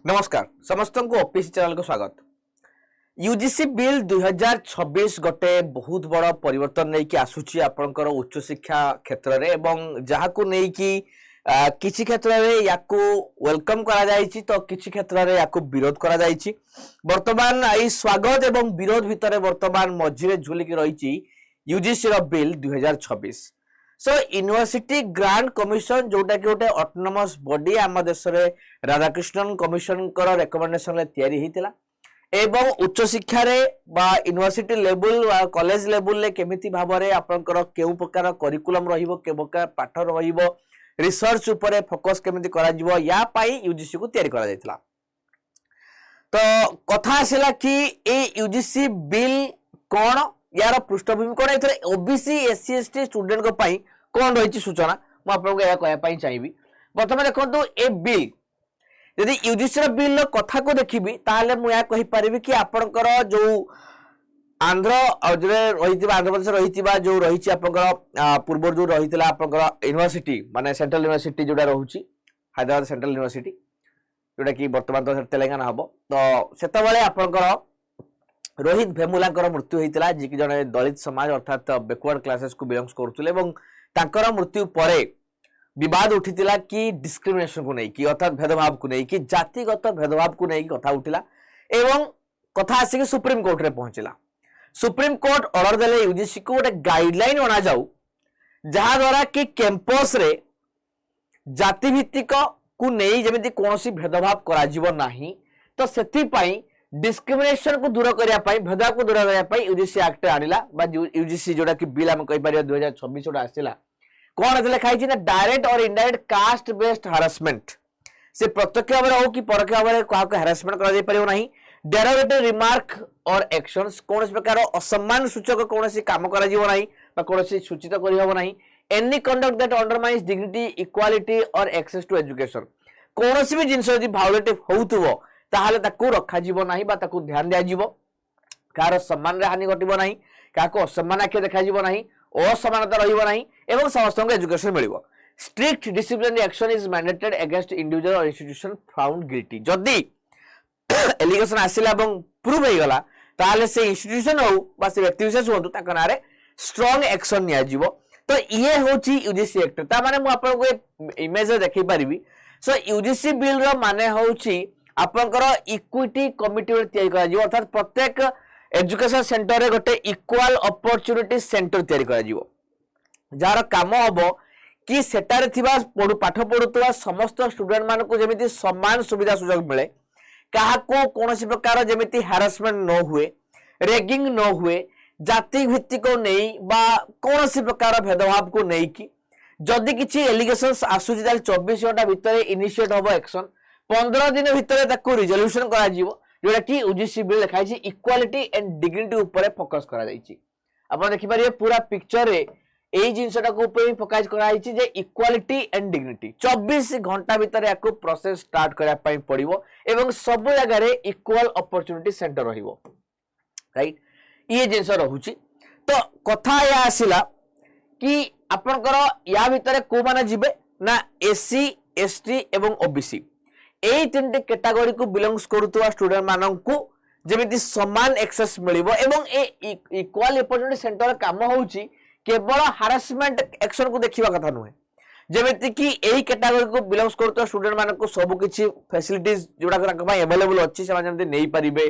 नमस्कार समस्त को ओपीसी चैनल को स्वागत। यूजीसी बिल 2026 गोटे बहुत बड़ परिवर्तन नहीं कि आसुची आपनकर उच्च शिक्षा क्षेत्र रे एवं जहा को नहीं कि किछि क्षेत्र रे याकू वेलकम करा जायछि तो किछि क्षेत्र रे याकू विरोध करा जायछि। वर्तमान आई स्वागत एवं विरोध भितर वर्तमान मझिरे झुलिकी रहिछि यूजीसी रो bill 2026। So university grant commission जोटा कि गोटे ऑटोनोमस बॉडी आम देश रे राधाकृष्णन कमिशन कर रेकमेंडेशन ले तयारी हितिला एवं उच्च शिक्षा रे बा यूनिवर्सिटी लेवल कॉलेज लेवल ले केमिति भाबरे आपनकर केउ प्रकार करिकुलम रहिबो के प्रकार पाठ रहिबो रिसर्च ऊपर फोकस केमिति करा जिवो या पाई यूजीसी को तयारी करा जायतिला। तो कथा आसिला कि ए यूजीसी बिल कोन यार पृष्ठभूमि कोन एथरे ओबीसी एससी एसटी स्टूडेंट को पाई कोन रहिछि सूचना म आपन को या कहया पाई चाहिबी। प्रथम देखंतु ए बिल यदि यूजीसी बिल रो कथा को देखिबी ताहले मु या कहि परिबी कि आपनकर जो आंध्र अजरे रहितिबा आंध्र प्रदेश रहितिबा जो रहिछि आपनकर पूर्व जो रहितला आपनकर यूनिवर्सिटी माने सेंट्रल यूनिवर्सिटी जोडा रहउछि हैदराबाद सेंट्रल यूनिवर्सिटी जोडा कि वर्तमान तो तेलंगाना हबो। तो सेता बेले आपनकर रोहित भेमुलांकर मृत्यु होइतिला जे कि जने दलित समाज अर्थात बैकवर्ड क्लासेस को बिलोंग्स करथुले एवं तांकर मृत्यु परे विवाद उठितिला कि डिस्क्रिमिनेशन को नहीं कि अर्थात भेदभाव को नहीं कि जातिगत भेदभाव को नहीं कथा उठिला एवं कथा आसी कि सुप्रीम कोर्ट रे पहुंचला। सुप्रीम कोर्ट ऑर्डर देले यूजीसी को गोटे गाइडलाइन बना जाऊ जहा द्वारा कि कैंपस रे जाति भित्तिक को नहीं जेमिति कोनोसी भेदभाव करा जीवो नाही। तो सेति पई डिस्क्रिमिनेशन को दूर करिया पई भेदभाव को दूर करिया पई यूजीसी एक्ट आनिला बा यूजीसी जोडा कि बिल हम कहि पारिया 2026 जोडा आसिला कोन एते लिखा हिछि ना डायरेक्ट और इनडायरेक्ट कास्ट बेस्ड हरासमेंट से प्रत्यक्ष भाव हो कि परोक्ष भाव का हरासमेंट करा जाय परियो नाही। डेरोगेटरी रिमार्क और एक्शंस कोन प्रकार असम्मान सूचक कोनसी काम करा जीवो नाही बा कोनसी सूचित करि हबो नाही। Any conduct that undermines dignity equality और एक्सेस टू एजुकेशन कोनसी भी जिंस यदि वायोलेटिव होउतबो ताहले ताकू रखा जीवो नाही बा ताकू ध्यान दिया जीवो कार सम्मान रे हानि घटिबो नाही काको असम्मान आखे देखा जीवो नाही असमानता रहिबो नाही एवं समस्त को एजुकेशन मिलिबो। Strict disciplinary action is mandated against individual और इंस्टीट्यूशन फाउंड गिल्टी जदी एलिगेशन आसिला एवं प्रूव हे गला ताहले से इंस्टीट्यूशन हो बा से व्यक्ति विशेष होतु ताका नारे स्ट्रांग एक्शन निया जीवो। तो ये होची यूजीसी एक्ट ता माने मु आपन को इमेज देखि परिबी। सो यूजीसी बिल रो माने होची आपनकर इक्विटी कमिटी तैयारी करा जीवो अर्थात प्रत्येक एजुकेशन सेंटर रे गोटे इक्वल अपॉर्चुनिटी सेंटर तैयारी करा जीवो जार काम हबो कि सेटारे थिबा पाठ पढुतवा समस्त स्टूडेंट मान को जेमिति समान सुविधा सुयोग मिले कहा को कोनोसी प्रकार जेमिति हैरेसमेंट न हुए रैगिंग न हुए जाति भित्तिक नहीं बा कोनोसी प्रकार भेदभाव को नहीं कि जदि किछि एलिगेशंस आसुची ताल 24 घंटा भितर इनिशिएट हबो एक्शन 15 दिन भितर ताको रिजोल्यूशन करा जीवो जोटा कि यूजीसी बिल लिखाई छी इक्वालिटी एंड डिग्निटी ऊपर फोकस करा जाईची। आपण देखि परिबे पूरा पिक्चर रे एई जिंसटा को ऊपर फोकस करा जाईची जे इक्वालिटी एंड डिग्निटी 24 घंटा भितर याको प्रोसेस स्टार्ट करा पई पड़िबो एवं सब जगह रे इक्वल अपॉर्चुनिटी सेंटर रहिबो राइट ये जिंस रहूची। तो कथा या आसिला कि आपनकर या भितर को माने जिबे ना एससी एसटी एवं ओबीसी एई तीनटे कैटेगरी को बिलोंग्स करतुवा स्टूडेंट मानन को जेमिति समान एक्सेस मिलिबो एवं ए इक्वल अपॉर्चुनिटी सेंटर काम होउची केवल हरासमेंट एक्शन को देखिबा कथा नुहे जेमिति कि एई कैटेगरी को बिलोंग्स करतुवा स्टूडेंट मानन को सब किछि फैसिलिटीज जोडा करक भाई अवेलेबल अछि से जेमिति नै परिबे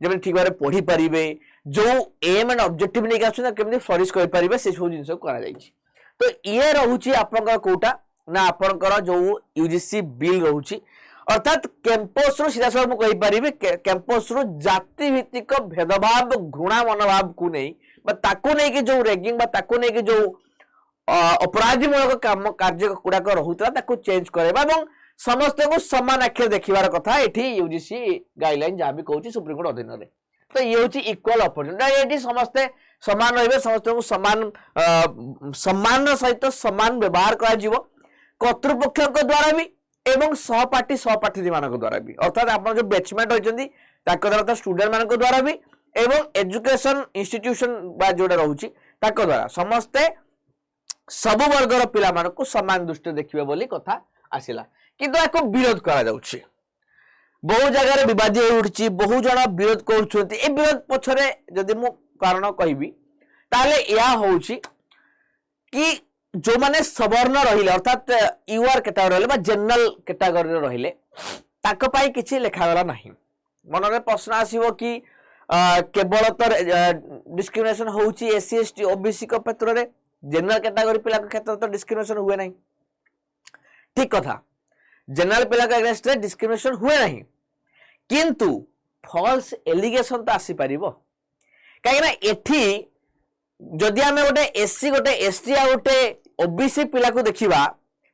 जेमिति ठीक बारे पढी परिबे जो एम एंड ऑब्जेक्टिव नै आछन केमिति फ्लोरिश कर परिबे से सब जिंस को करा जाईछि। तो ये रहूची आपनकर कोटा ना आपनकर जो यूजीसी बिल रहूची अर्थात कैंपस रो सीधा सब कहि परिबे कैंपस रो जाति भित्तिक भेदभाव घृणा मनोभाव को नहीं बा ताको नहीं कि जो रैगिंग बा ताको नहीं कि जो अपराधीमूलक काम कार्य गुडा रहुतला ताको चेंज करेबा एवं समस्त को समान आखिर देखिबार कथा एठी यूजीसी गाइडलाइन जहां भी कहूची सुप्रीम कोर्ट अधीन रे। तो ये होची इक्वल अपॉर्चुनिटी एठी समस्त समान रहिबे समस्त को समान सम्मान सहित समान व्यवहार करा जीवो कर्तृपक्ष को द्वारा भी एवं सहपाठी मानक द्वारा भी अर्थात आपण जो बैचमेट होइचंदी ताको द्वारा स्टूडेंट मानक द्वारा भी एवं एजुकेशन इंस्टीट्यूशन बा जोडा रहउची ताको द्वारा समस्त सब वर्गर पिला मानक समान दृष्टि देखिबे बोली कथा आसिला किंतु एको विरोध करा जाउची। बहु जगह विवादी उठी बहु जन विरोध कर विरोध पछरे जदि मु कारण कहबी ताले या होउची कि जो माने सवर्ण रहिले अर्थात यूआर कैटेगरी रहिले बा जनरल कैटेगरी रहिले ताको पाई किछि लेखागला नाही मन रे प्रश्न आसीबो कि केवल तो डिस्क्रिमिनेशन होउची एससी एसटी ओबीसी को क्षेत्र रे जनरल कैटेगरी पिला के क्षेत्र तो डिस्क्रिमिनेशन हुए नहीं ठीक कथा जनरल पिला के अगेंस्ट रे डिस्क्रिमिनेशन हुए नहीं किंतु फॉल्स एलिगेशन तो आसी परिबो काहे ना एठी जदि आमे गोटे एससी गोटे एसटी आ गोटे ओबीसी पिला को देखिबा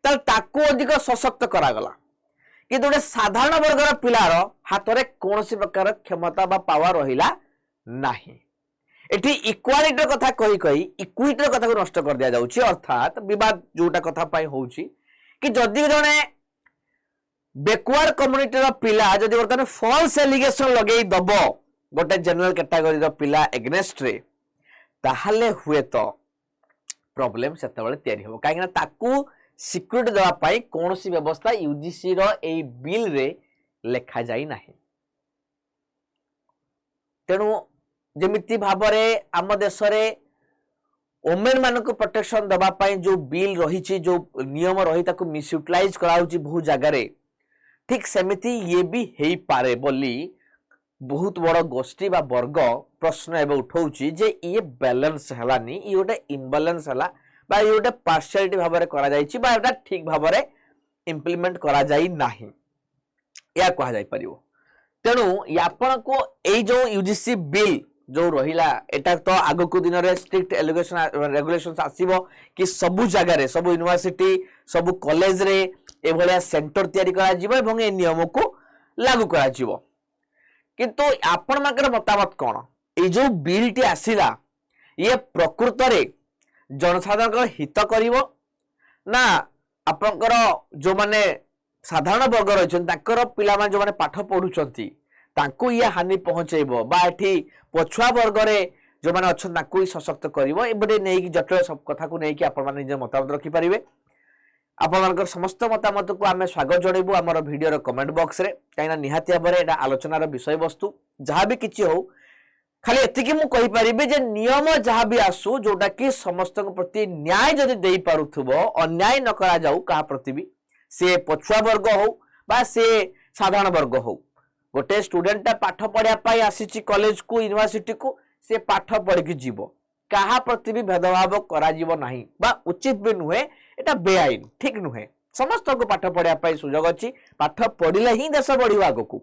त ताको अधिक सशक्त करा गला कि गोटे साधारण वर्गर पिलार हाथ में कौन प्रकार क्षमता बा पावर रहिला नाही एठी इक्वालिटी कथा कही कही इक्विटी कथा को नष्ट कर दिया जाउची अर्थात विवाद जोटा कथा पाई होउची कि जदि जने बैकवर्ड कम्युनिटी रो पिला जदि वर्तमान फॉल्स एलिगेशन लगेई दबो गोटे जनरल कैटेगरी रो पिला एग्नेस्ट रे ताहले हुए तो प्रॉब्लम सेतबेले तयारी हो काहे ना ताकू सिक्योरिटी देवा पाई कौन सी व्यवस्था यूजीसी रो ए बिल रे लेखा जाई नाही तेणु जेमिति भाबरे आम देश रे ओमेन मान को प्रोटेक्शन देवा पाई जो बिल रही जो नियम रही ताकू मिसयूटिलाइज कराउची बहु जगह रे ठीक सेमिति ये भी हेई पारे बोली बहुत बड़ गोष्ठी बा वर्ग प्रश्न एवं उठाउची जे ये बैलेंस हलानी ये गोटे इनबैलेंस हला बा ये गोटे पार्शियलिटी भाबरे करा जाईची बा एटा ठीक भाबरे इंप्लीमेंट करा जाई नाही या कहा जाई परिवो तेणु यापन को एई जो यूजीसी बिल जो रहिला एटा तो आगो को दिन रे स्ट्रिक्ट एलिगेशन रेगुलेशंस आसीबो कि सबु जगह रे सबु यूनिवर्सिटी सबु कॉलेज रे ए भलिया सेंटर तयारी करा जिवो एवं ए नियम को लागू करा जिवो किंतु आपण माकर मतामत कोन ए जो बिल टी आसीला ये प्रकृत रे जनसाधारण हित करिवो ना आपनकर जो माने साधारण वर्ग रहिछन ताकर पिला मान जो माने पाठ पढुचंती तांको ये हानि पहुंचेबो बा एठी पछुआ वर्ग रे जो माने अछन तांको सशक्त करिवो एबडे नै कि जटिल सब कथा को नै कि आपण माने निज मतामत रखि परिबे आपनकर समस्त मतामत को आमे स्वागत जणैबु हमर वीडियो रो कमेंट बॉक्स रे काइना निहाती भाबरे एटा आलोचना रो विषय वस्तु जहा भी किछि हो खाली एतिकी मु कहि परिबे जे नियम जहा भी आसु जोटा कि समस्त को प्रति न्याय जदि देई पारुथबो अन्याय न करा जाऊ कहा प्रति भी से पछुआ वर्ग हो बा से साधारण वर्ग हो गोटे स्टूडेंट पाठ पढ़िया पाई आसीची कॉलेज को यूनिवर्सिटी को से पाठ पढ़ के जीवो कहा प्रति भी भेदभाव करा जीवो नाही बा उचित भी नुहे एटा बेआईन ठीक नुहे समस्त को पाठ पढ़िया पाई सुयोग अछि पाठ पढ़िले ही देश बढ़िबा आगो को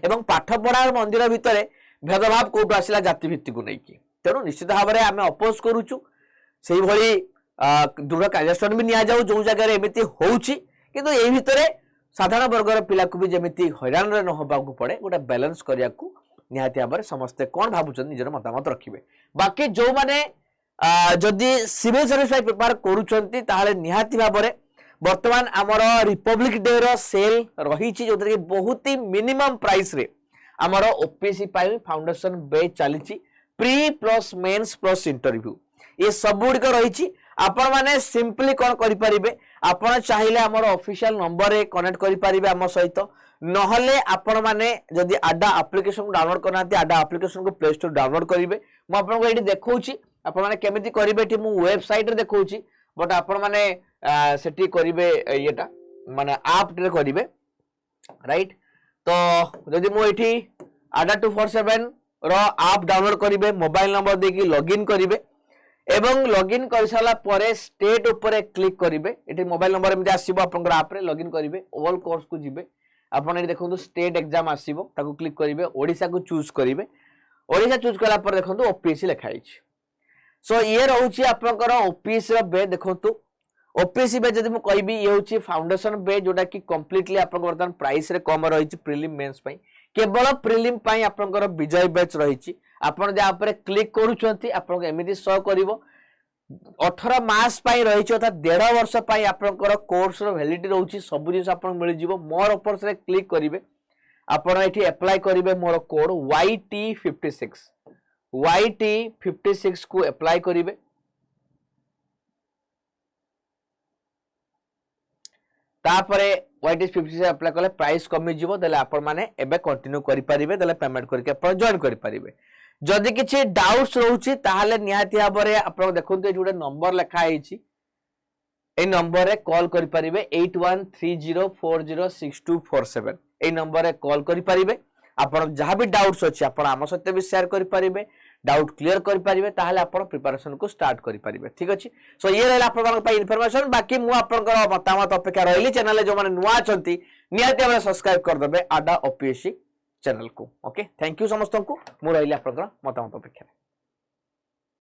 एवं पाठ पढ़ार मंदिर भितरे भेदभाव कोटो आसिला जाति भित्ति को नै कि तेणु निश्चित भाव में आम अपोज करूचु से भली दृढ़ कार्यानुष्ठान भी निया जाऊ जो जगह एमती होउची किंतु एही भितरे साधारण वर्गर पिला को भी जेमिति हैरान रे न होबा को पड़े गोटे बैलेंस करिया को निहाती भाव समस्ते कौन भावुचन निजर मतामत रखिबे बाकी जो माने जदि सिविल सर्विस प्रिपेयर करूचंती ताहाले निहाती भाव में वर्तमान आमर रिपब्लिक डे रो सेल रही जो बहुत ही मिनिमम प्राइस रे आमर ओपीसी पाई फाउंडेशन बैच चली pre plus mains plus interview ये सब गुड़िक रही आपण माने सिंपली कौन करें आपण चाहिए आमर ऑफिशियल नंबर रे कनेक्ट करें आम सहित नहले आपण माने जदि आडा एप्लिकेशन डाउनलोड करना आडा एप्लिकेशन को प्ले स्टोर डाउनलोड करेंगे मुझे ये देखौची आपण माने केमिति करिवे एठी मु वेबसाइट रे देखौची बट आपण माने सेठी करिवे येटा माने ऐप रे करिवे राइट तो जदि मु एठी आडा 247 रो ऐप डाउनलोड करिवे मोबाइल नंबर देकी लॉगिन करिवे एवं लॉगिन कर साला परे स्टेट ऊपर क्लिक करिवे एठी मोबाइल नंबर एमति आसीबो आपनकर ऐप रे लॉगिन करिवे ऑल कोर्स को जिवे आपण एठी देखंतु स्टेट एग्जाम आसीबो ताको क्लिक करिवे ओडिसा को चूज करिवे ओडिसा चूज कला पर देखंतु ओपीएससी लिखा हिच सो ये रहउची आपनकर ओपीएससी रो बे देखंतु ओपीएससी बे जदि मु कहबी ये होची फाउंडेशन बे जोटा कि कंप्लीटली आपन वर्तमान प्राइस रे कम रहिची प्रीलिम मेंस पई केवल प्रीलिम पई आपनकर विजय बैच रहिची आपण जे ऊपर क्लिक करूछंती आपन एमिति शो करिवो 18 मास पई रहिची अर्थात 1.5 वर्ष पई आपनकर कोर्स रो वैलिडिटी रहउची सब जिंस आपन मिल जिवो मोर ऊपर से क्लिक करिवे आपण एठी अप्लाई करिवे मोर कोड YT56 को अप्लाई करिवे तापरे YTS 50 से अप्लाई कले प्राइस कमी जिवो देले आपण माने एबे कंटिन्यू करि परिबे देले पेमेंट करके आपण जॉइन करि परिबे जदि किछि डाउट्स रहउछि ताहाले निहाती भाबरे आपण देखंतु एठी गोटे नंबर लेखा आइछि ए नंबर रे कॉल करि परिबे 8130406247 ए नंबर रे कॉल करि परिबे आपण जहां भी डाउट्स अछि आपण आम सहित भी शेयर करि परिबे डाउट क्लियर करि परिबे ताहाले आपण प्रिपरेशन को स्टार्ट करि परिबे ठीक अछि सो ये रहला आपण पई इंफॉर्मेशन बाकी मु आपनकर मतामत अपेक्षा रहली चैनल जो माने नुआ अछंती निहाती भाबरे सब्सक्राइब कर देबे आडा ओपीएससी चैनल को ओके थैंक यू समस्त को मु रहली आपनकर मतामत अपेक्षा